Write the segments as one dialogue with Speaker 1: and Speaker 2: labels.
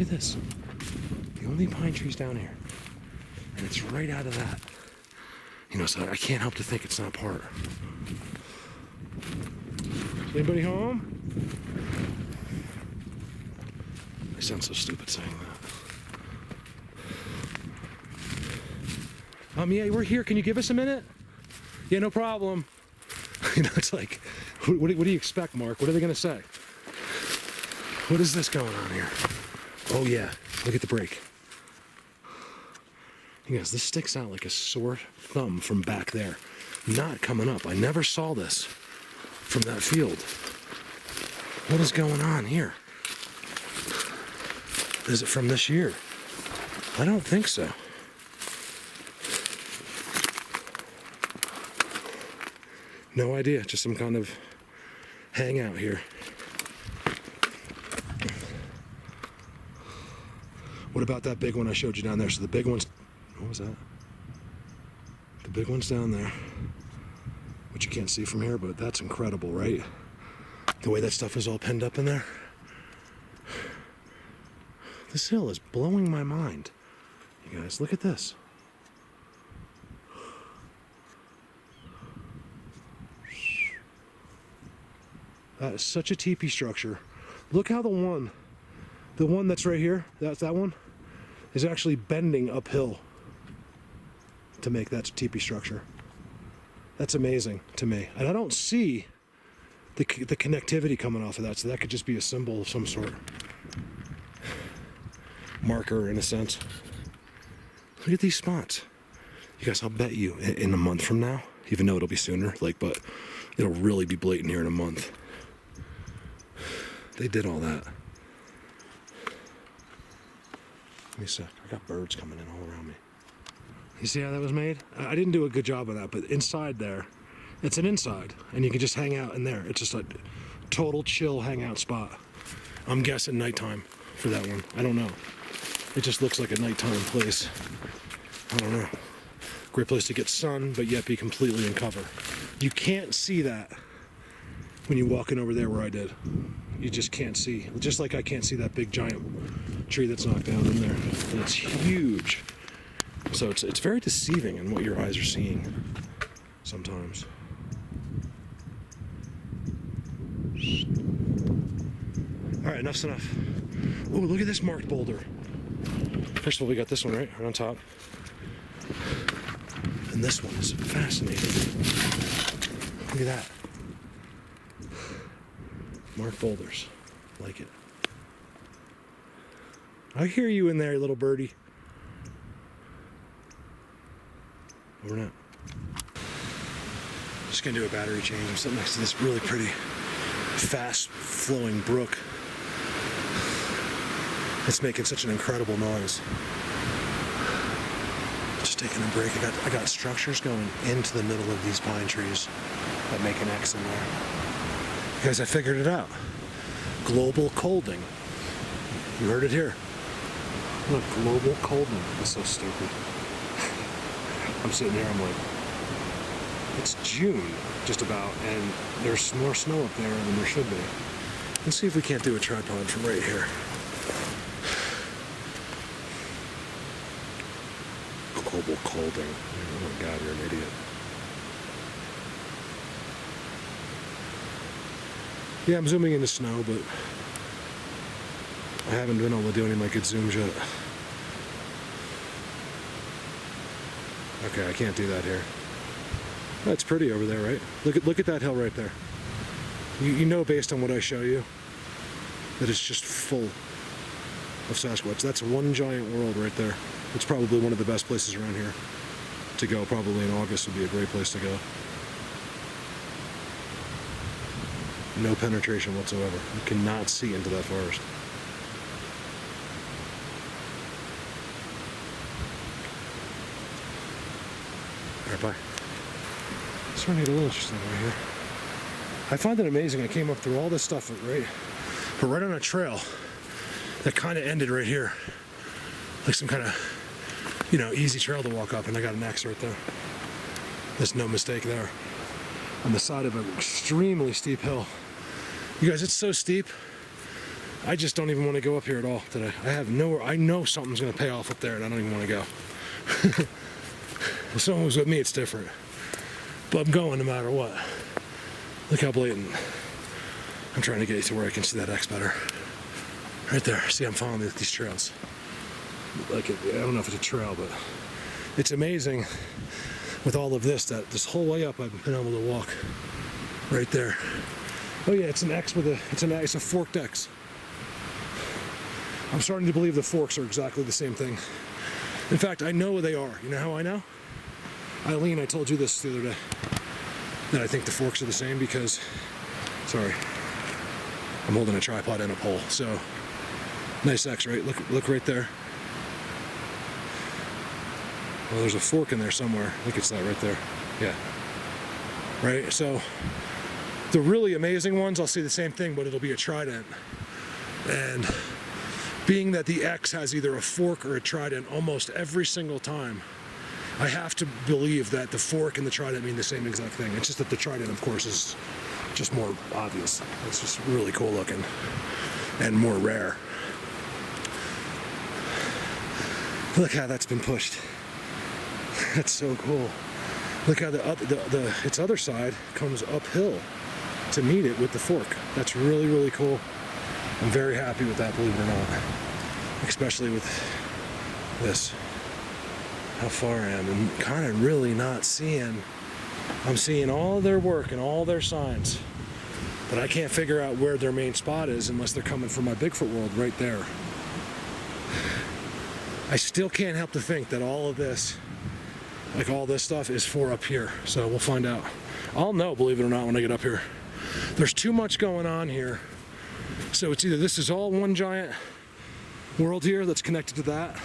Speaker 1: look at this. The only pine trees down here. And it's right out of that. You know, so I can't help to think it's not part. Is anybody home? I sound so stupid saying that. Yeah, we're here. Can you give us a minute? Yeah, no problem. You know, it's like, what do you expect, Mark? What are they going to say? What is this going on here? Oh, yeah. Look at the brake. You guys, this sticks out like a sore thumb from back there. Not coming up. I never saw this from that field. What is going on here? Is it from this year? I don't think so. No idea. Just some kind of hangout here. What about that big one I showed you down there? So the big one's... What was that? The big one's down there, which you can't see from here, but that's incredible, right? The way that stuff is all pinned up in there. This hill is blowing my mind. You guys, look at this. That is such a teepee structure. Look how the one that's right here, that one, is actually bending uphill to make that teepee structure. That's amazing to me. And I don't see the connectivity coming off of that, so that could just be a symbol of some sort. Marker, in a sense. Look at these spots. You guys, I'll bet you in a month from now, even though it'll be sooner, but it'll really be blatant here in a month. They did all that. Give me a sec. I got birds coming in all around me. You see how that was made? I didn't do a good job of that, but inside there, it's an inside, and you can just hang out in there. It's just a total chill hangout spot. I'm guessing nighttime for that one. I don't know. It just looks like a nighttime place. I don't know. Great place to get sun, but yet be completely in cover. You can't see that when you walk in over there where I did. You just can't see. Just like I can't see that big giant tree that's knocked down in there. And it's huge. So it's very deceiving in what your eyes are seeing sometimes. All right, enough's enough. Oh, look at this marked boulder. First of all, we got this one right on top. And this one is fascinating. Look at that. Marked boulders. Like it. I hear you in there, little birdie. Over now. Just gonna do a battery change. I'm sitting next to this really pretty, fast-flowing brook. It's making such an incredible noise. Just taking a break. I got structures going into the middle of these pine trees that make an X in there. You guys, I figured it out. Global colding. You heard it here. Look, global colding. That's so stupid. I'm sitting here, I'm like, it's June, just about, and there's more snow up there than there should be. Let's see if we can't do a tripod from right here. Global colding. Oh my God, you're an idiot. Yeah, I'm zooming into snow, but I haven't been able to do any of my good zooms yet. Okay, I can't do that here. That's pretty over there, right? Look at that hill right there. You know, based on what I show you, that it's just full of Sasquatch. That's one giant world right there. It's probably one of the best places around here to go. Probably in August would be a great place to go. No penetration whatsoever. You cannot see into that forest. Alright, bye. It's starting to get a little interesting right here. I find it amazing. I came up through all this stuff, but right on a trail that kind of ended right here. Like some kind of, easy trail to walk up, and I got an X right there. There's no mistake there. On the side of an extremely steep hill. You guys, it's so steep I just don't even want to go up here at all today. I know something's going to pay off up there, and I don't even want to go. If someone was with me, it's different. But I'm going no matter what. Look how blatant. I'm trying to get to where I can see that X better. Right there. See, I'm following these trails. I don't know if it's a trail, but it's amazing with all of this that this whole way up I've been able to walk right there. Oh yeah, it's an X it's a forked X. I'm starting to believe the forks are exactly the same thing. In fact, I know they are. You know how I know? Eileen, I told you this the other day, that I think the forks are the same because, sorry, I'm holding a tripod and a pole. So, nice X, right? Look right there. Well, there's a fork in there somewhere. I think it's that right there. Yeah. Right? So, the really amazing ones, I'll see the same thing, but it'll be a trident. And being that the X has either a fork or a trident almost every single time, I have to believe that the fork and the trident mean the same exact thing. It's just that the trident, of course, is just more obvious. It's just really cool looking and more rare. Look how that's been pushed. That's so cool. Look how its other side comes uphill to meet it with the fork. That's really, really cool. I'm very happy with that, believe it or not. Especially with this. How far I am, and kind of really not seeing. I'm seeing all their work and all their signs, but I can't figure out where their main spot is unless they're coming from my Bigfoot world right there. I still can't help to think that all of this, like all this stuff, is for up here. So we'll find out. I'll know, believe it or not, when I get up here. There's too much going on here. So it's either this is all one giant world here that's connected to that,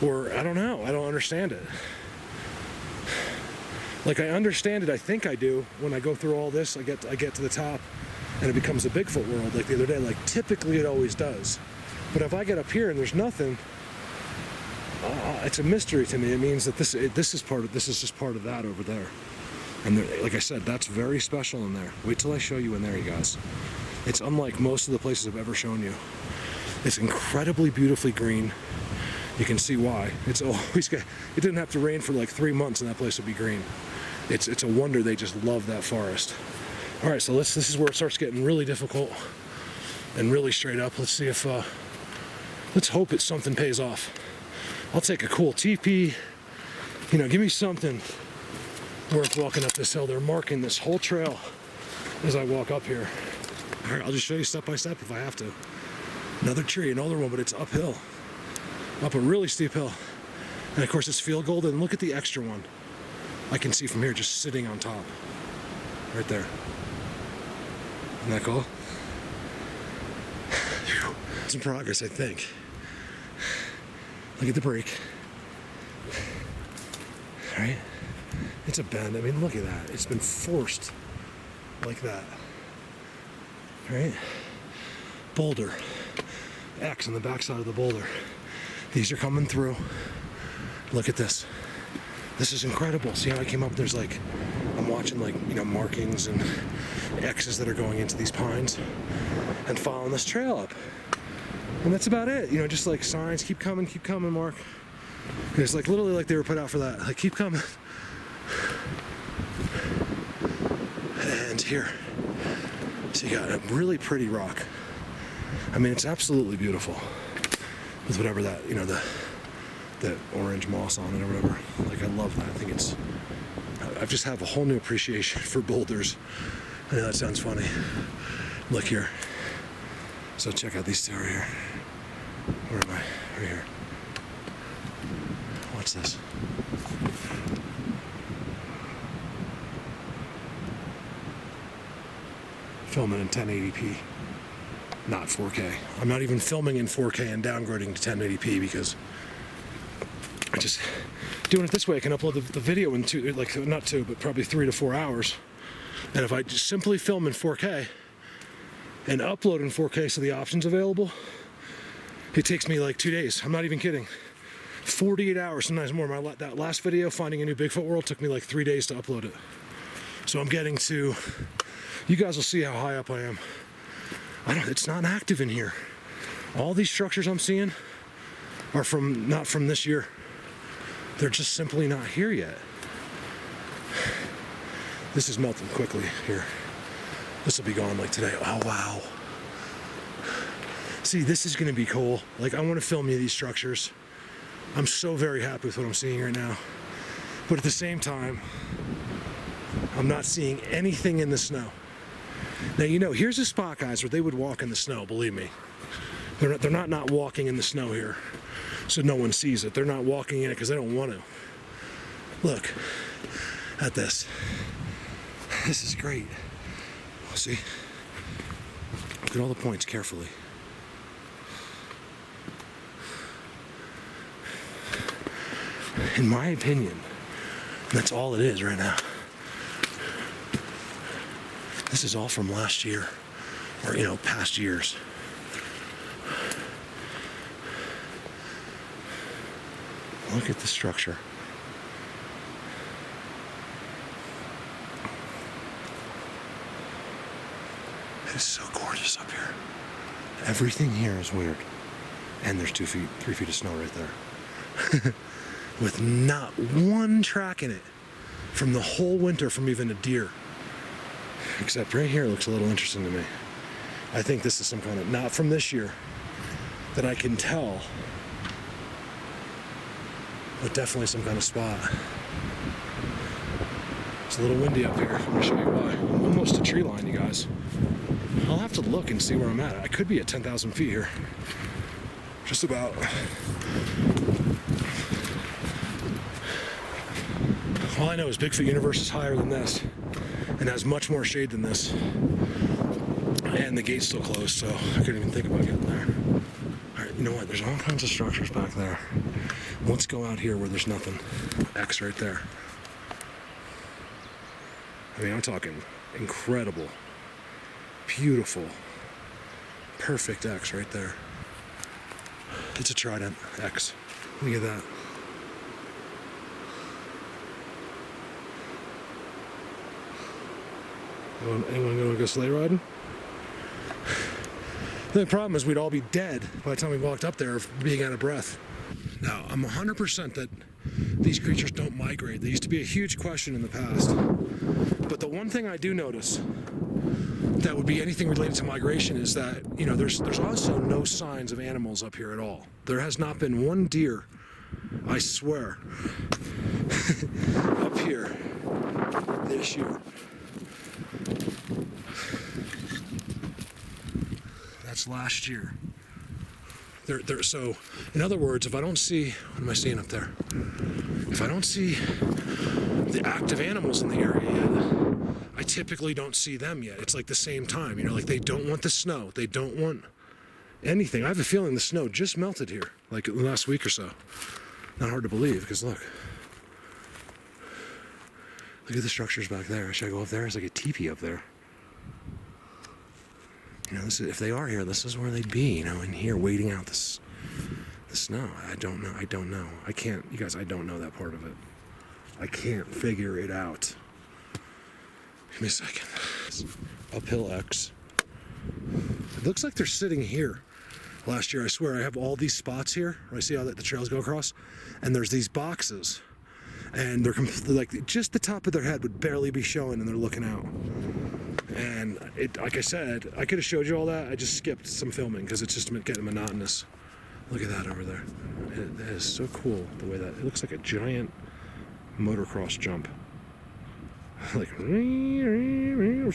Speaker 1: or I don't know. I don't understand it. Like, I understand it, I think I do. When I go through all this, I get to the top and it becomes a Bigfoot world like the other day. Like, typically it always does. But if I get up here and there's nothing, it's a mystery to me. It means that this is just part of that over there. And there, like I said, that's very special in there. Wait till I show you in there, you guys. It's unlike most of the places I've ever shown you. It's incredibly beautifully green. You can see why. It's always got, it didn't have to rain for like 3 months and that place would be green. It's a wonder they just love that forest. All right, so this is where it starts getting really difficult and really straight up. Let's see if, let's hope it's something pays off. I'll take a cool TP, you know, give me something worth walking up this hill. They're marking this whole trail as I walk up here. All right, I'll just show you step by step if I have to. Another tree, an older one, but it's uphill. Up a really steep hill. And of course it's field gold, and look at the extra one. I can see from here just sitting on top. Right there. Isn't that cool? It's in progress, I think. Look at the break. All right? It's a bend. I mean, look at that. It's been forced like that. All right? Boulder. X on the backside of the boulder. These are coming through. Look at this. This is incredible. See how I came up? There's like, I'm watching like, you know, markings and X's that are going into these pines and following this trail up. And that's about it. You know, just like signs, keep coming, Mark. It's like literally like they were put out for that. Like, keep coming. And here. So you got a really pretty rock. I mean, it's absolutely beautiful. With whatever that, you know, that orange moss on it or whatever. Like, I love that. I think it's, I just have a whole new appreciation for boulders. I know that sounds funny. Look here. So check out these two right here. Where am I? Right here. Watch this. Filming in 1080p. Not 4K. I'm not even filming in 4K and downgrading to 1080p because I just, doing it this way, I can upload the video in probably 3 to 4 hours. And if I just simply film in 4K and upload in 4K, so the option's available, it takes me like 2 days. I'm not even kidding. 48 hours, sometimes more. That last video, Finding a New Bigfoot World, took me like 3 days to upload it. So I'm getting to, you guys will see how high up I am. it's not active in here. All these structures I'm seeing are not from this year. They're just simply not here yet. This is melting quickly here. This will be gone like today. Oh, wow. See, this is gonna be cool. Like, I wanna film you these structures. I'm so very happy with what I'm seeing right now. But at the same time, I'm not seeing anything in the snow. Now, here's a spot, guys, where they would walk in the snow, believe me. They're not walking in the snow here, so no one sees it. They're not walking in it because they don't want to. Look at this. This is great. See? Look at all the points carefully. In my opinion, that's all it is right now. This is all from last year, or, past years. Look at the structure. It is so gorgeous up here. Everything here is weird. And there's 3 feet of snow right there. With not one track in it from the whole winter from even a deer. Except right here looks a little interesting to me. I think this is some kind of, not from this year, that I can tell, but definitely some kind of spot. It's a little windy up here. I'm gonna show you why. I'm almost to tree line, you guys. I'll have to look and see where I'm at. I could be at 10,000 feet here. Just about. All I know is Bigfoot Universe is higher than this and has much more shade than this. And the gate's still closed, so I couldn't even think about getting there. All right, you know what? There's all kinds of structures back there. Let's go out here where there's nothing. X right there. I mean, I'm talking incredible, beautiful, perfect X right there. It's a trident X. Look at that. Anyone gonna go sleigh riding? The problem is we'd all be dead by the time we walked up there, being out of breath. Now, I'm 100% that these creatures don't migrate. They used to be a huge question in the past. But the one thing I do notice that would be anything related to migration is that, there's also no signs of animals up here at all. There has not been one deer, I swear, up here this year. That's last year. So, in other words, if I don't see, what am I seeing up there? If I don't see the active animals in the area yet, I typically don't see them yet. It's like the same time, like they don't want the snow. They don't want anything. I have a feeling the snow just melted here, like the last week or so. Not hard to believe, because look at the structures back there. Should I go up there? There's like a teepee up there. If they are here, this is where they'd be, in here waiting out the snow. I don't know. I can't, you guys, I don't know that part of it. I can't figure it out. Give me a second. Uphill X. It looks like they're sitting here. Last year, I swear, I have all these spots here. Where I see how the trails go across, and there's these boxes, and they're like just the top of their head would barely be showing, and they're looking out. And like I said, I could have showed you all that. I just skipped some filming because it's just getting monotonous. Look at that over there. It is so cool the way that it looks like a giant motocross jump. Like, you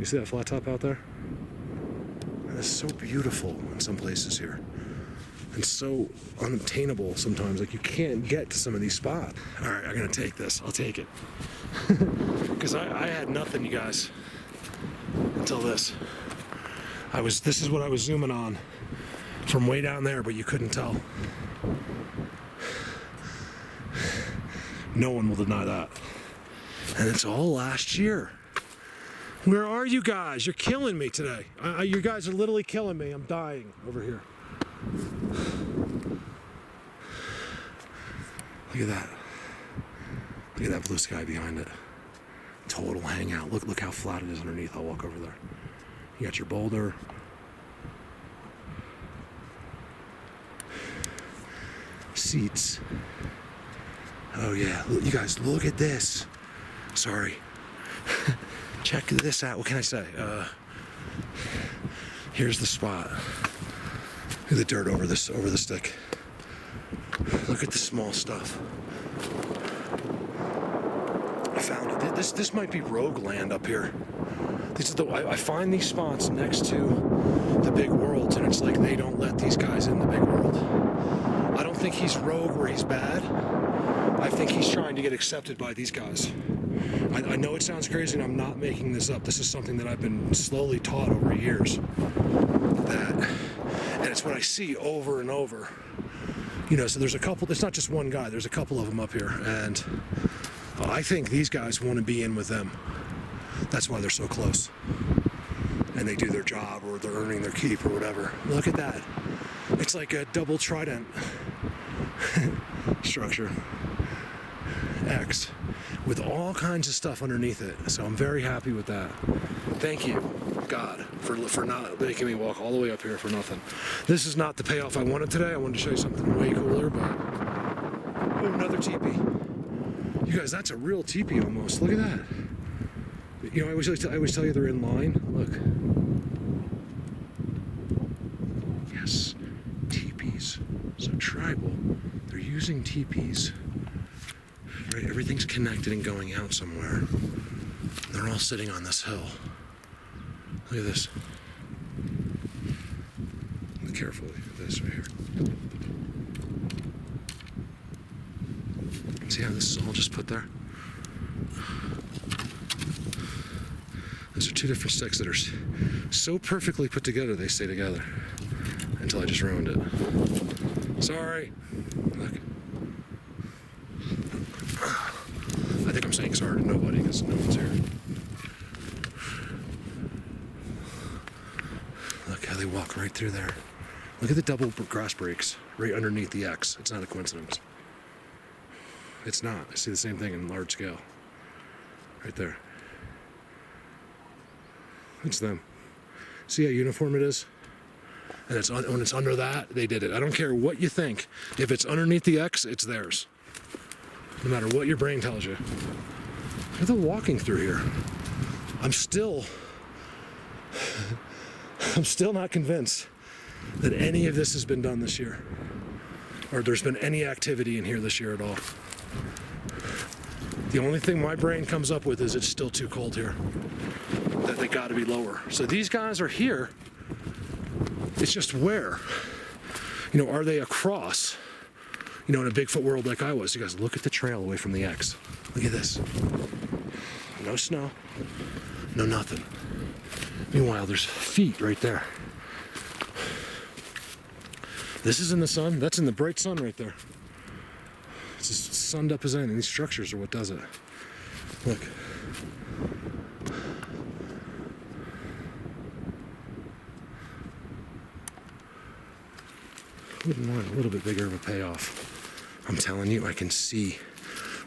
Speaker 1: see that flat top out there? And it's so beautiful in some places here. And so unobtainable sometimes. Like, you can't get to some of these spots. All right, I'm gonna take this. I'll take it. Because I had nothing, you guys, until this. This is what I was zooming on from way down there, but you couldn't tell. No one will deny that. And it's all last year. Where are you guys? You're killing me today. You guys are literally killing me. I'm dying over here. Look at that. Look at that blue sky behind it. Total hangout. Look how flat it is underneath. I'll walk over there. You got your boulder. Seats. Oh yeah, you guys, look at this. Sorry. Check this out. What can I say? Here's the spot. Look at the dirt over the stick. Look at the small stuff. I found it. This might be rogue land up here. I find these spots next to the big worlds, and it's like they don't let these guys in the big world. I don't think he's rogue where he's bad. I think he's trying to get accepted by these guys. I know it sounds crazy, and I'm not making this up. This is something that I've been slowly taught over years. And it's what I see over and over. You know, so there's a couple, it's not just one guy, there's a couple of them up here, and I think these guys want to be in with them. That's why they're so close. And they do their job, or they're earning their keep, or whatever. Look at that. It's like a double trident structure. X. With all kinds of stuff underneath it. So I'm very happy with that. Thank you, God, for not making me walk all the way up here for nothing. This is not the payoff I wanted today. I wanted to show you something way cooler, but... Oh, another teepee. You guys, that's a real teepee almost. Look at that. You know, I always tell you they're in line. Look. Yes, teepees. So tribal. They're using teepees. Right, everything's connected and going out somewhere. They're all sitting on this hill. Look at this. Look carefully at this right here. See how this is all just put there? Those are two different sticks that are so perfectly put together, they stay together. Until I just ruined it. Sorry. Look. I think I'm saying sorry to nobody because no one's here. Look how they walk right through there. Look at the double grass breaks right underneath the X. It's not a coincidence. It's not. I see the same thing in large scale. Right there. It's them. See how uniform it is? And when it's under that, they did it. I don't care what you think. If it's underneath the X, it's theirs. No matter what your brain tells you. Look at them walking through here. I'm still not convinced that any of this has been done this year. Or there's been any activity in here this year at all. The only thing my brain comes up with is it's still too cold here. That they gotta be lower. So these guys are here. It's just where? You know, are they across? You know, in a Bigfoot world like I was. You guys, look at the trail away from the X. Look at this. No snow. No nothing. Meanwhile, there's feet right there. This is in the sun. That's in the bright sun right there. It's as sunned up as anything. These structures are what does it. Look. Wouldn't want a little bit bigger of a payoff. I'm telling you, I can see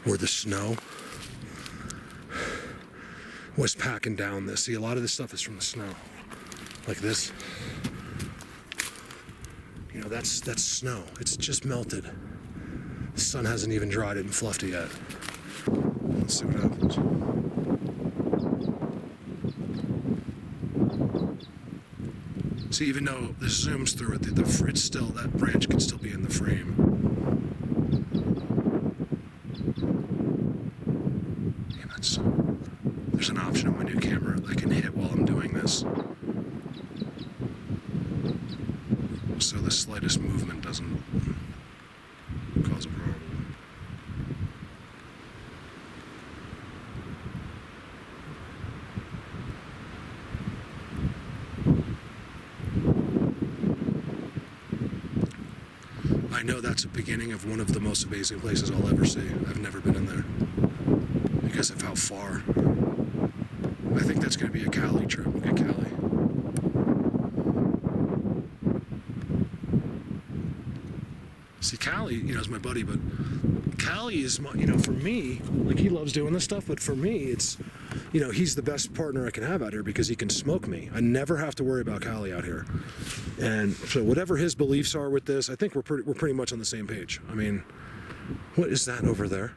Speaker 1: where the snow was packing down this. See, a lot of this stuff is from the snow. Like this. You know, that's snow. It's just melted. The sun hasn't even dried it and fluffed it yet. Let's see what happens. See, even though this zooms through it, it's still, that branch can still be in the frame. Yeah, there's an option on my new camera that I can hit while I'm doing this. So the slightest movement doesn't cause a problem. I know that's the beginning of one of the most amazing places I'll ever see. I've never been in there because of how far. I think that's going to be a Cali trip. Look at Cali. See, Cali, you know, is my buddy, but Cali is my, you know, for me, like he loves doing this stuff, but for me, it's you know, he's the best partner I can have out here because he can smoke me. I never have to worry about Callie out here. And so whatever his beliefs are with this, I think we're pretty much on the same page. I mean, what is that over there?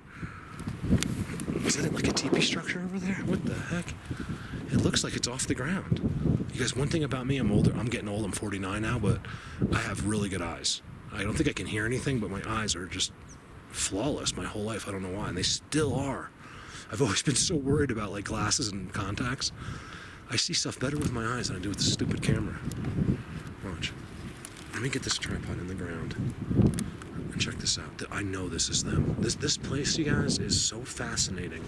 Speaker 1: Is that like a teepee structure over there? What the heck? It looks like it's off the ground. You guys, one thing about me, I'm older. I'm getting old. I'm 49 now, but I have really good eyes. I don't think I can hear anything, but my eyes are just flawless my whole life. I don't know why, and they still are. I've always been so worried about like glasses and contacts. I see stuff better with my eyes than I do with the stupid camera. Watch. Let me get this tripod in the ground and check this out. I know this is them. This place, you guys, is so fascinating.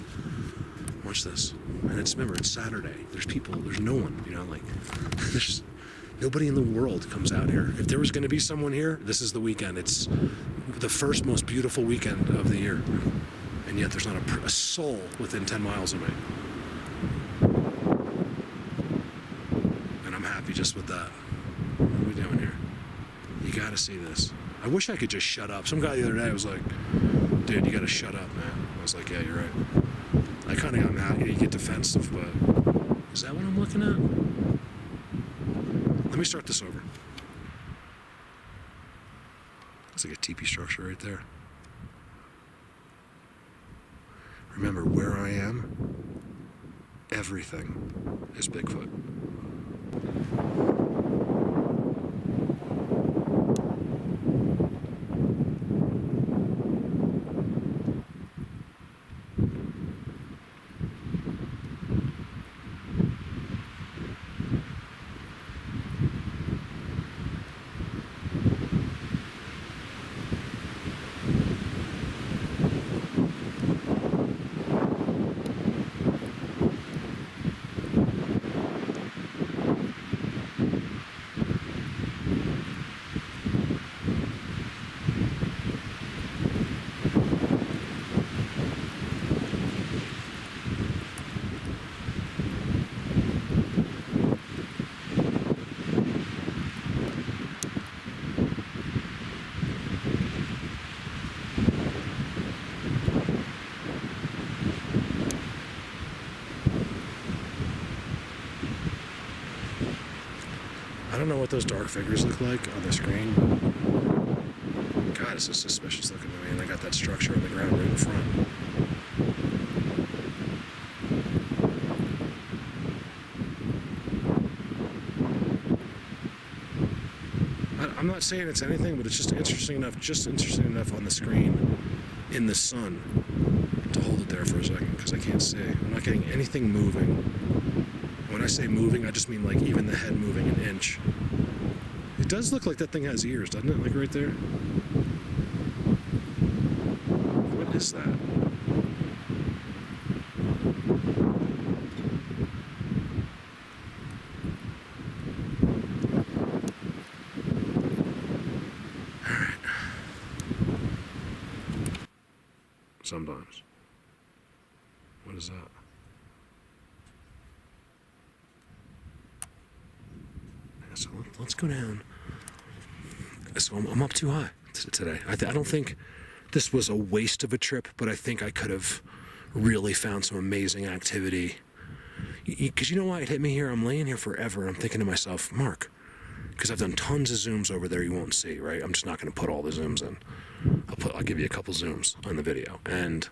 Speaker 1: Watch this. And remember, it's Saturday. There's people, there's no one, you know, like, there's nobody in the world comes out here. If there was going to be someone here, this is the weekend. It's the first most beautiful weekend of the year. And yet there's not a soul within 10 miles of me. And I'm happy just with that. What are we doing here? You gotta see this. I wish I could just shut up. Some guy the other day was like, dude, you gotta shut up, man. I was like, yeah, you're right. I kind of got mad. You get defensive, but is that what I'm looking at? Let me start this over. It's like a teepee structure right there. Remember, where I am, everything is Bigfoot. I don't know what those dark figures look like on the screen. God, it's so suspicious looking to me. And they got that structure on the ground right in front. I'm not saying it's anything, but it's just interesting enough on the screen in the sun to hold it there for a second, because I can't see. I'm not getting anything moving. When I say moving, I just mean like even the head moving an inch. It does look like that thing has ears, doesn't it? Like right there. What is that? Alright. Sometimes. What is that? So let's go down. So I'm up too high today. I don't think this was a waste of a trip, but I think I could have really found some amazing activity. Because you know why it hit me here? I'm laying here forever, and I'm thinking to myself, Mark, because I've done tons of zooms over there you won't see, right? I'm just not going to put all the zooms in. I'll give you a couple zooms on the video. And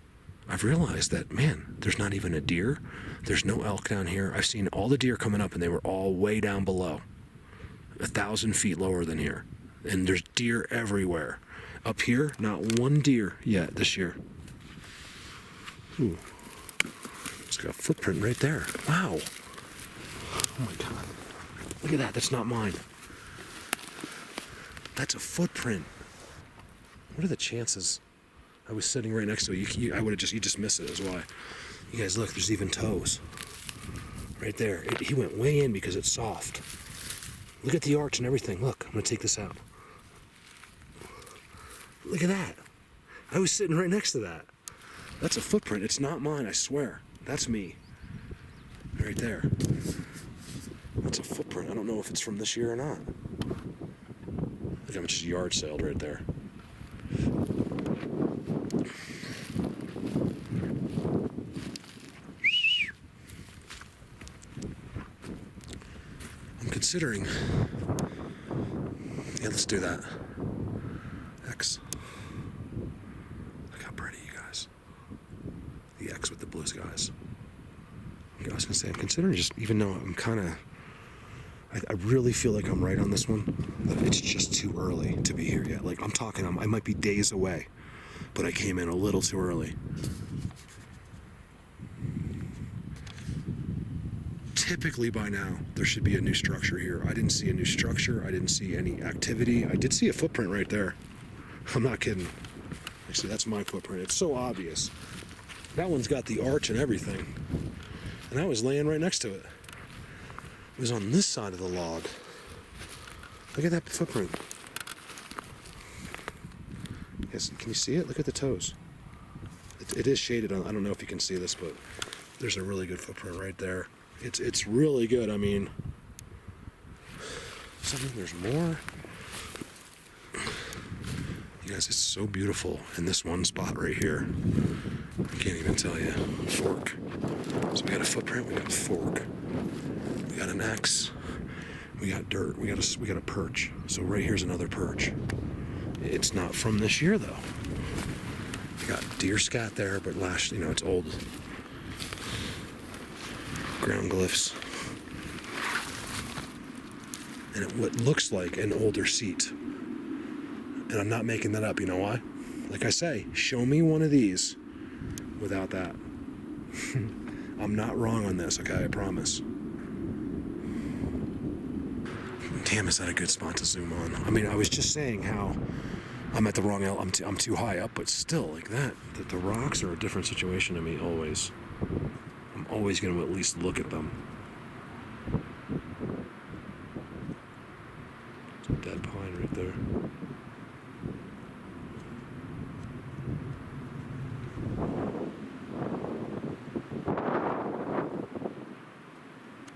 Speaker 1: I've realized that, man, there's not even a deer. There's no elk down here. I've seen all the deer coming up, and they were all way down below. 1,000 feet lower than here. And there's deer everywhere. Up here, not one deer yet this year. Ooh. It's got a footprint right there. Wow. Oh my God. Look at that. That's not mine. That's a footprint. What are the chances? I was sitting right next to it. You just missed it is why. You guys look, there's even toes. Right there. He went way in because it's soft. Look at the arch and everything. Look, I'm going to take this out. Look at that. I was sitting right next to that. That's a footprint. It's not mine, I swear. That's me. Right there. That's a footprint. I don't know if it's from this year or not. Look how much is yard sailed right there. I'm considering. Yeah, let's do that. X. Look how pretty, you guys. The X with the blue skies. I was gonna say, I'm considering just, even though I'm kind of, I really feel like I'm right on this one, that it's just too early to be here yet. Like, I'm talking, I might be days away, but I came in a little too early. Typically by now, there should be a new structure here. I didn't see a new structure. I didn't see any activity. I did see a footprint right there. I'm not kidding. Actually, that's my footprint. It's so obvious. That one's got the arch and everything. And I was laying right next to it. It was on this side of the log. Look at that footprint. Yes, can you see it? Look at the toes. It is shaded on. I don't know if you can see this, but there's a really good footprint right there. It's really good. I mean, there's more. You guys, it's so beautiful in this one spot right here. I can't even tell you. Fork. So we got a footprint. We got a fork. We got an X. We got dirt. We got a perch. So right here's another perch. It's not from this year though. We got deer scat there, but it's old. Ground glyphs. And what looks like an older seat. And I'm not making that up. You know why? Like I say, show me one of these without that. I'm not wrong on this, okay? I promise. Damn, is that a good spot to zoom on? I mean, I was just saying how I'm at the wrong I'm too high up, but still, like that. The rocks are a different situation to me always. I'm always going to at least look at them. It's a dead pine right there.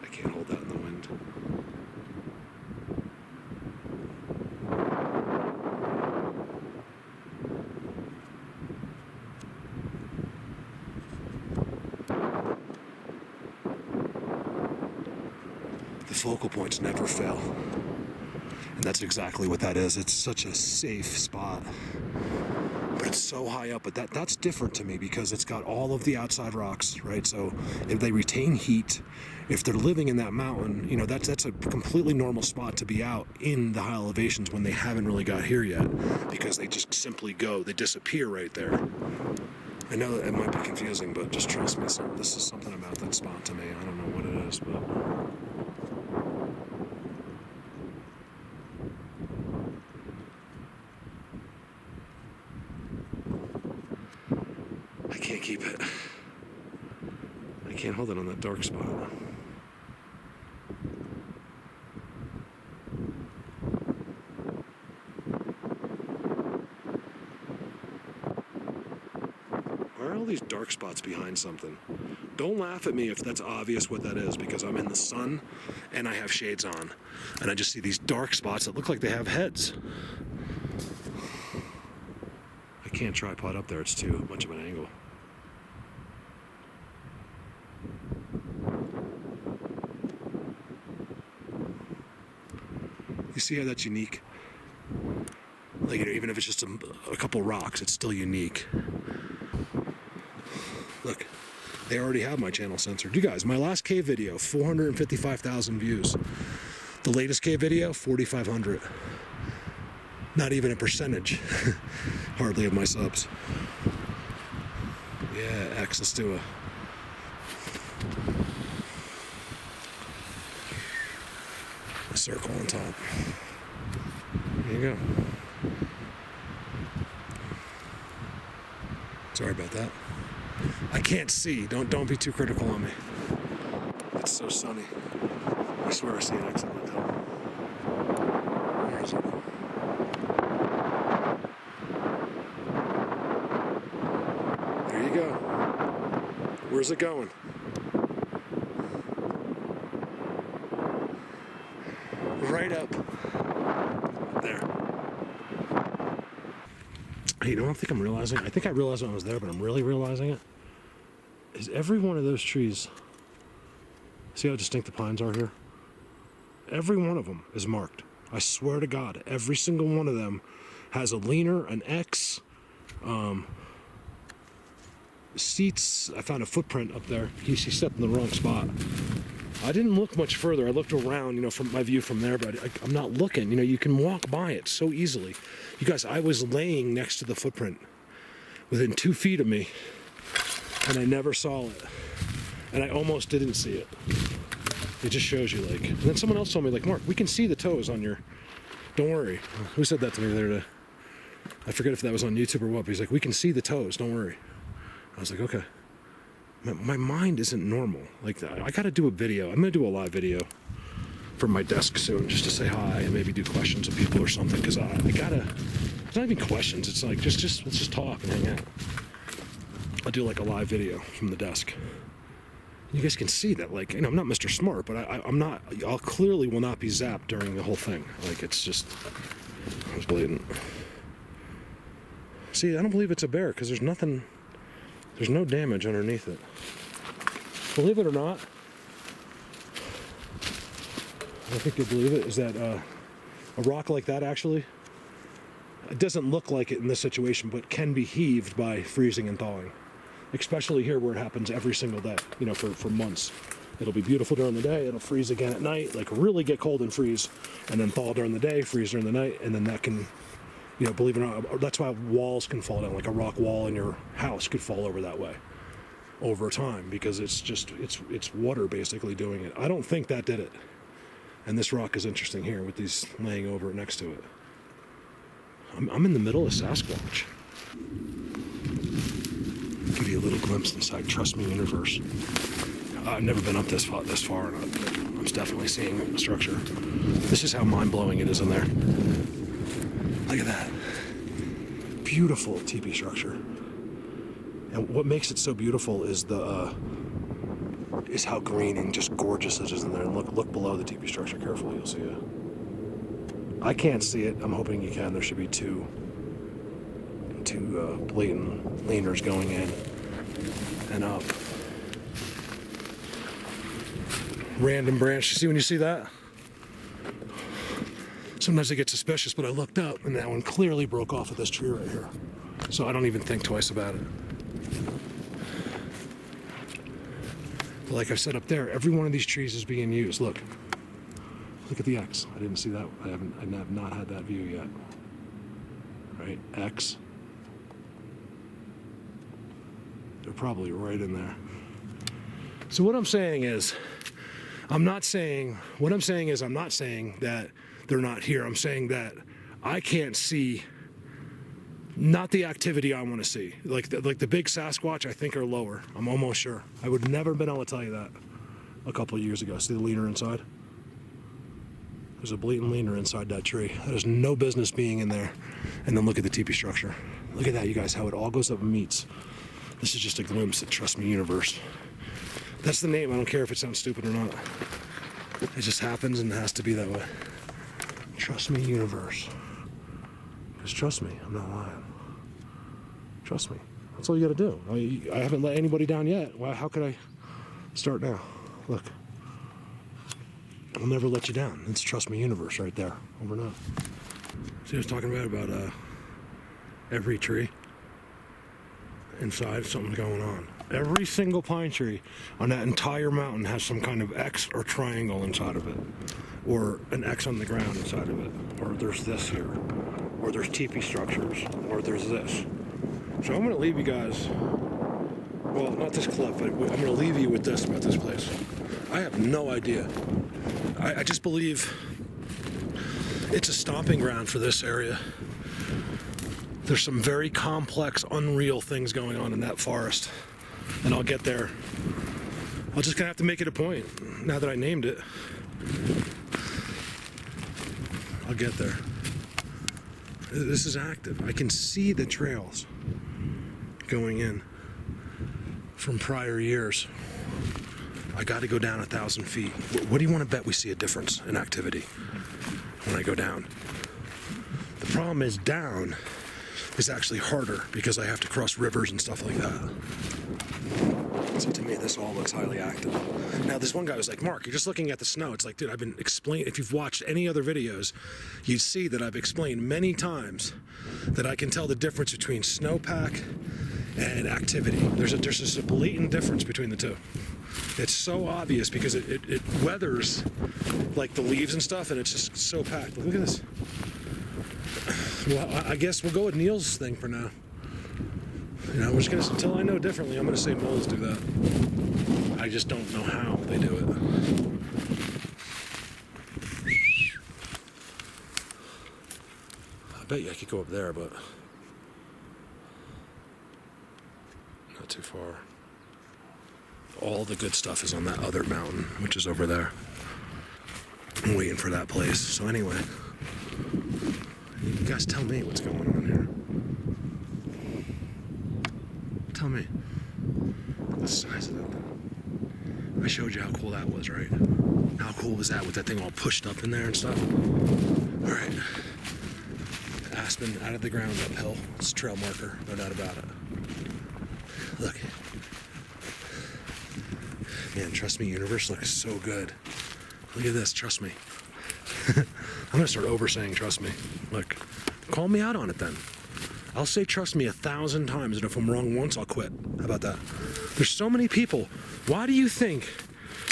Speaker 1: I can't hold that in the wind. The focal points never fail. And that's exactly what that is. It's such a safe spot. But it's so high up, but that's different to me because it's got all of the outside rocks, right? So if they retain heat, if they're living in that mountain, that's a completely normal spot to be out in the high elevations when they haven't really got here yet, because they just simply they disappear right there. I know that it might be confusing, but just trust me, this is something about that spot to me. I don't know what it is, but... I can't keep it. I can't hold it on that dark spot. Why are all these dark spots behind something? Don't laugh at me if that's obvious what that is, because I'm in the sun and I have shades on. And I just see these dark spots that look like they have heads. I can't tripod up there, it's too much of an angle. You see how that's unique? Like, even if it's just a couple rocks, it's still unique. Look, they already have my channel censored. You guys, my last cave video, 455,000 views. The latest cave video, 4,500. Not even a percentage, hardly, of my subs. Yeah, X, let's do a circle on top. There you go. Sorry about that. I can't see. Don't be too critical on me. It's so sunny. I swear I see an X on my top. Where is it? There you go. Where's it going? Right up there. Hey, you know what I think I'm realizing? I think I realized when I was there, but I'm really realizing it. Is every one of those trees, see how distinct the pines are here? every one of them is marked. I swear to God, every single one of them has a leaner, an X, seats. I found a footprint up there. He stepped in the wrong spot. I didn't look much further. I looked around, from my view from there, but I'm not looking. You can walk by it so easily. You guys, I was laying next to the footprint within 2 feet of me, and I never saw it. And I almost didn't see it. It just shows you, and then someone else told me, Mark, we can see the toes on your, don't worry. Who said that to me the other day? I forget if that was on YouTube or what, but he's like, we can see the toes, don't worry. I was like, okay. My mind isn't normal like that. I gotta do a video. I'm gonna do a live video from my desk soon, just to say hi and maybe do questions with people or something, because I gotta, it's not even questions, it's just let's just talk and hang out. I'll do a live video from the desk. You guys can see that, I'm not Mr. Smart, but I'll clearly will not be zapped during the whole thing. It's just blatant. See, I don't believe it's a bear, because there's no damage underneath it. Believe it or not, I think you'll believe it, is that a rock like that actually, it doesn't look like it in this situation, but can be heaved by freezing and thawing. Especially here where it happens every single day, for months. It'll be beautiful during the day, it'll freeze again at night, really get cold and freeze, and then thaw during the day, freeze during the night, and then that can, believe it or not, that's why walls can fall down, a rock wall in your house could fall over that way over time, because it's water basically doing it. I don't think that did it. And this rock is interesting here with these laying over it next to it. I'm in the middle of Sasquatch. Give you a little glimpse inside Trust Me Universe. I've never been up this far, and I'm definitely seeing a structure. This is how mind-blowing it is in there. Look at that. Beautiful teepee structure. And what makes it so beautiful is is how green and just gorgeous it is in there. And look below the teepee structure carefully, you'll see it. I can't see it. I'm hoping you can. There should be two blatant leaners going in and up. Random branch. You see when you see that? Sometimes I get suspicious, but I looked up and that one clearly broke off of this tree right here. So I don't even think twice about it. But like I said up there, every one of these trees is being used. Look at the X. I didn't see that. I have not had that view yet. Right? X. They're probably right in there. So what I'm saying is, I'm not saying that they're not here. I'm saying that I can't see, not the activity I want to see. Like the big Sasquatch, I think, are lower. I'm almost sure. I would never have been able to tell you that a couple of years ago. See the leaner inside? There's a blatant leaner inside that tree. That has no business being in there. And then look at the teepee structure. Look at that, you guys, how it all goes up and meets. This is just a glimpse at Trust Me Universe. That's the name. I don't care if it sounds stupid or not. It just happens and it has to be that way. Trust Me Universe. Just trust me. I'm not lying. Trust me. That's all you got to do. I haven't let anybody down yet. Well, how could I start now? Look. I'll never let you down. It's Trust Me Universe right there. Over and out. See, I was talking about every tree. Inside, something's going on. Every single pine tree on that entire mountain has some kind of X or triangle inside of it, or an X on the ground inside of it, or there's this here, or there's teepee structures, or there's this. So I'm going to leave you guys, well, not this clip, but I'm going to leave you with this about this place. I have no idea. I just believe it's a stomping ground for this area. There's some very complex, unreal things going on in that forest. And I'll get there. I'm just gonna have to make it a point, now that I named it. I'll get there. This is active. I can see the trails going in from prior years. I gotta go down 1,000 feet. What do you wanna bet we see a difference in activity when I go down? The problem is down is actually harder because I have to cross rivers and stuff like that. So to me, this all looks highly active. Now, this one guy was like, Mark, you're just looking at the snow. It's like, dude, I've been explaining, if you've watched any other videos, you'd see that I've explained many times that I can tell the difference between snowpack and activity. There's just a blatant difference between the two. It's so obvious because it weathers like the leaves and stuff, and it's just so packed. Look at this. Well, I guess we'll go with Neil's thing for now. You know, we're just gonna, until I know differently, I'm gonna say moles do that. I just don't know how they do it. I bet you I could go up there, but not too far. All the good stuff is on that other mountain, which is over there. I'm waiting for that place. So anyway, you guys tell me what's going on here. Tell me. The size of that thing. I showed you how cool that was, right? How cool was that with that thing all pushed up in there and stuff? All right. Aspen out of the ground uphill. It's a trail marker, no doubt about it. Look. Man, trust me, universe looks so good. Look at this, trust me. I'm gonna start over-saying trust me. Look, call me out on it then. I'll say trust me 1,000 times, and if I'm wrong once, I'll quit. How about that? There's so many people. Why do you think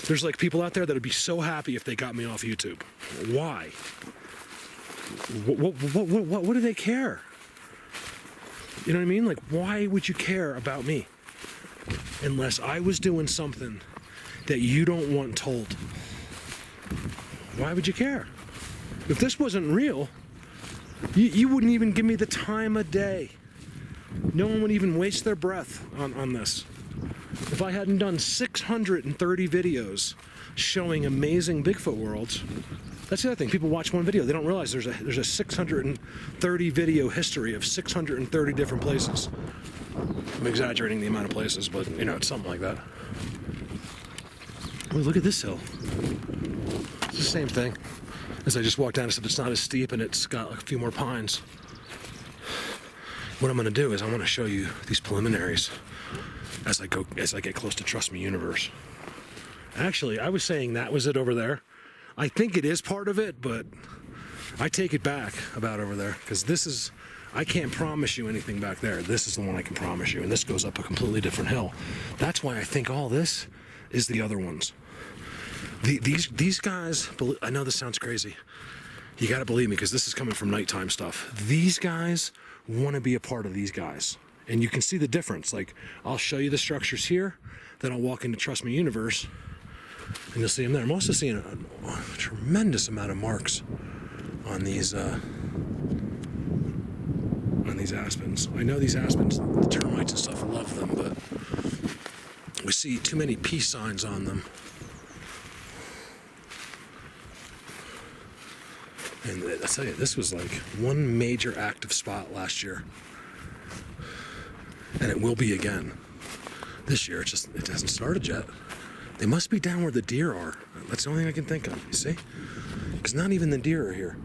Speaker 1: there's like people out there that would be so happy if they got me off YouTube? Why? What do they care? You know what I mean? Like, why would you care about me? Unless I was doing something that you don't want told. Why would you care? If this wasn't real, you wouldn't even give me the time of day. No one would even waste their breath on this. If I hadn't done 630 videos showing amazing Bigfoot worlds, that's the other thing. People watch one video, they don't realize there's a 630 video history of 630 different places. I'm exaggerating the amount of places, but you know, it's something like that. Oh, look at this hill. It's the same thing. As I just walked down, except it's not as steep and it's got a few more pines. What I'm gonna do is I want to show you these preliminaries as I get close to Trust Me Universe. Actually, I was saying that was it over there. I think it is part of it, but I take it back about over there, because this is, I can't promise you anything back there. This is the one I can promise you, and this goes up a completely different hill. That's why I think all this is the other ones. These guys, I know this sounds crazy. You gotta believe me, because this is coming from nighttime stuff. These guys want to be a part of these guys. And you can see the difference. Like, I'll show you the structures here, then I'll walk into Trust Me Universe, and you'll see them there. I'm also seeing a tremendous amount of marks on these aspens. I know these aspens, the termites and stuff love them, but we see too many peace signs on them. And I tell you, this was like one major active spot last year. And it will be again. This year, it hasn't started yet. They must be down where the deer are. That's the only thing I can think of, you see? Because not even the deer are here.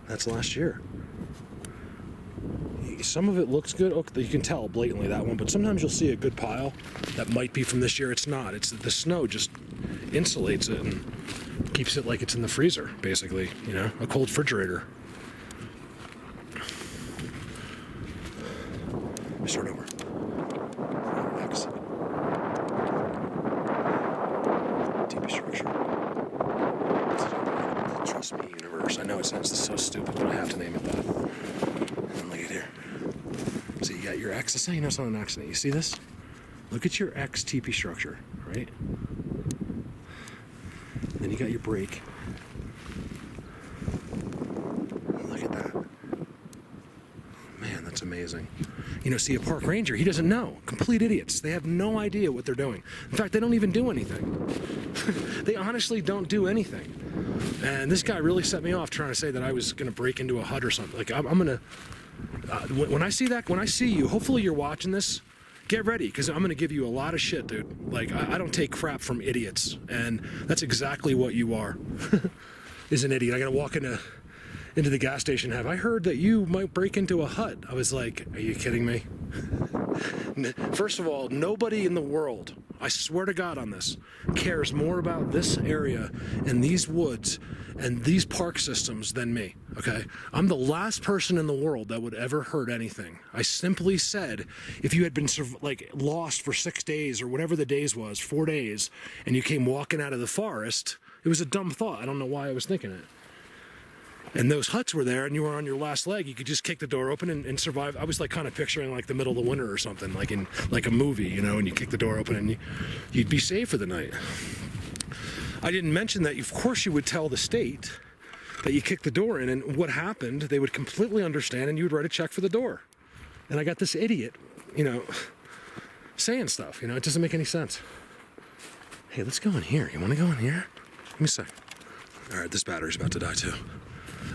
Speaker 1: That's last year. Some of it looks good. Oh, you can tell blatantly that one, but sometimes you'll see a good pile that might be from this year. It's not. It's the snow just insulates it and keeps it like it's in the freezer, basically, you know, a cold refrigerator. Let me start over. X. TP structure. Trust Me Universe. I know it sounds so stupid, but I have to name it that. And look at here. So you got your X. That's how you know it's not an accident. You see this? Look at your X TP structure, right? Then you got your brake. Look at that. Man, that's amazing. You know, see, a park ranger, he doesn't know. Complete idiots. They have no idea what they're doing. In fact, they don't even do anything. They honestly don't do anything. And this guy really set me off trying to say that I was going to break into a hut or something. Like, I'm going to... when I see that, when I see you, hopefully you're watching this, get ready, because I'm going to give you a lot of shit, dude. Like, I don't take crap from idiots. And that's exactly what you are, is an idiot. I got to walk into the gas station and have I heard that you might break into a hut. I was like, are you kidding me? First of all, nobody in the world, I swear to God on this, cares more about this area and these woods and these park systems than me, okay? I'm the last person in the world that would ever hurt anything. I simply said, if you had been like lost for 6 days or whatever the days was, 4 days, and you came walking out of the forest, it was a dumb thought. I don't know why I was thinking it. And those huts were there and you were on your last leg, you could just kick the door open and survive. I was like kind of picturing like the middle of the winter or something, like in like a movie, you know, and you kick the door open and you'd be safe for the night. I didn't mention that, of course, you would tell the state that you kicked the door in, and what happened, they would completely understand, and you would write a check for the door. And I got this idiot, you know, saying stuff, you know, it doesn't make any sense. Hey, let's go in here. You want to go in here? Give me a sec. All right, this battery's about to die too.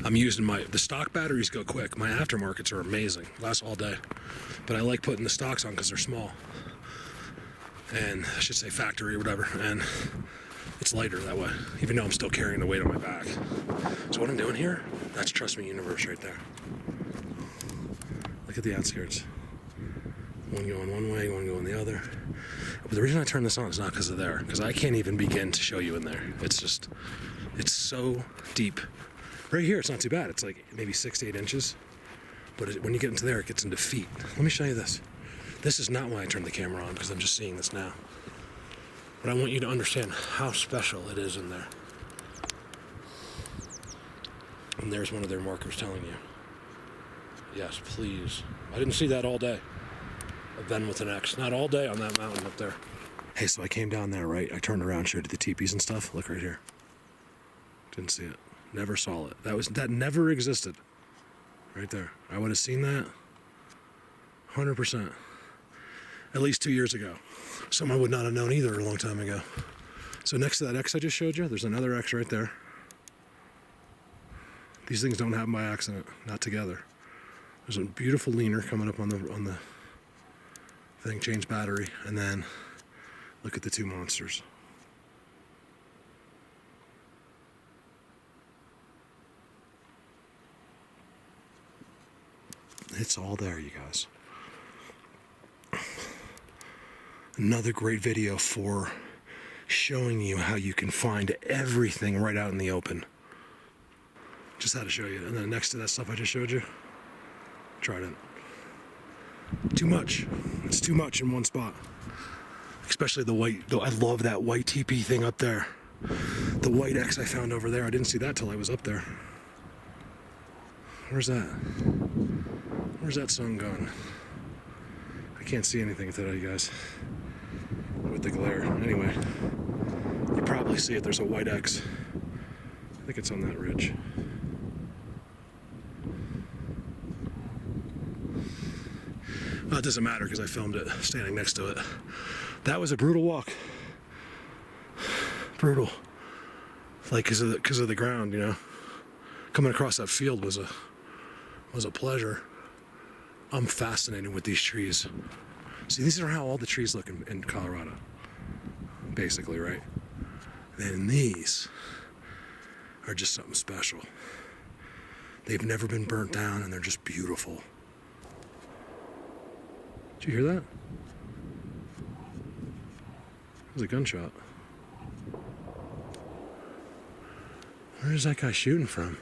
Speaker 1: I'm using the stock batteries go quick. My aftermarkets are amazing, last all day. But I like putting the stocks on because they're small. And I should say factory or whatever. And it's lighter that way, even though I'm still carrying the weight on my back. So what I'm doing here, that's Trust Me Universe right there. Look at the outskirts. One going one way, one going the other. But the reason I turn this on is not because of there, because I can't even begin to show you in there. It's so deep. Right here, it's not too bad. It's like maybe 6 to 8 inches. But when you get into there, it gets into feet. Let me show you this. This is not why I turned the camera on, because I'm just seeing this now. But I want you to understand how special it is in there. And there's one of their markers telling you. Yes, please. I didn't see that all day. A Ven with an X. Not all day on that mountain up there. Hey, so I came down there, right? I turned around, showed you the teepees and stuff. Look right here. Didn't see it. Never saw it. That never existed. Right there. I would have seen that 100%. At least 2 years ago. Some I would not have known either a long time ago. So next to that X I just showed you, there's another X right there. These things don't happen by accident, not together. There's a beautiful leaner coming up on the thing, change battery, and then look at the two monsters. It's all there, you guys. Another great video for showing you how you can find everything right out in the open. Just had to show you. And then next to that stuff I just showed you, Trident. Too much. It's too much in one spot. Especially the white. I love that white teepee thing up there. The white X I found over there. I didn't see that till I was up there. Where's that? Where's that sun gone? I can't see anything today, you guys. With the glare. Anyway, you probably see it. There's a white X. I think it's on that ridge. Well, it doesn't matter because I filmed it standing next to it. That was a brutal walk. Brutal. Like because of the ground, you know. Coming across that field was a pleasure. I'm fascinated with these trees. See, these are how all the trees look in Colorado, basically, right? Then these are just something special. They've never been burnt down, and they're just beautiful. Did you hear that? It was a gunshot. Where is that guy shooting from?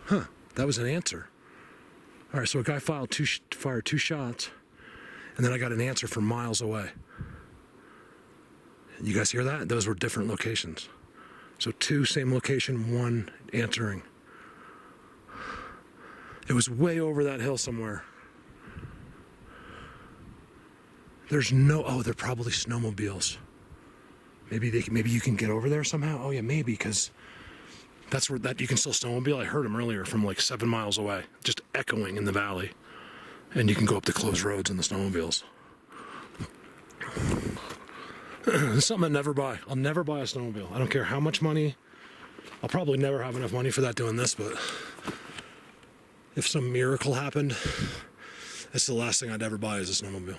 Speaker 1: Huh, that was an answer. All right, so a guy fired two shots, and then I got an answer from miles away. You guys hear that? Those were different locations. So 2, same location, 1 answering. It was way over that hill somewhere. There's no, they're probably snowmobiles. Maybe you can get over there somehow. Oh yeah, maybe, because that's where you can still snowmobile. I heard them earlier from like 7 miles away, just echoing in the valley. And you can go up the closed roads in the snowmobiles. It's something I'd never buy. I'll never buy a snowmobile. I don't care how much money. I'll probably never have enough money for that doing this, but if some miracle happened, that's the last thing I'd ever buy is a snowmobile.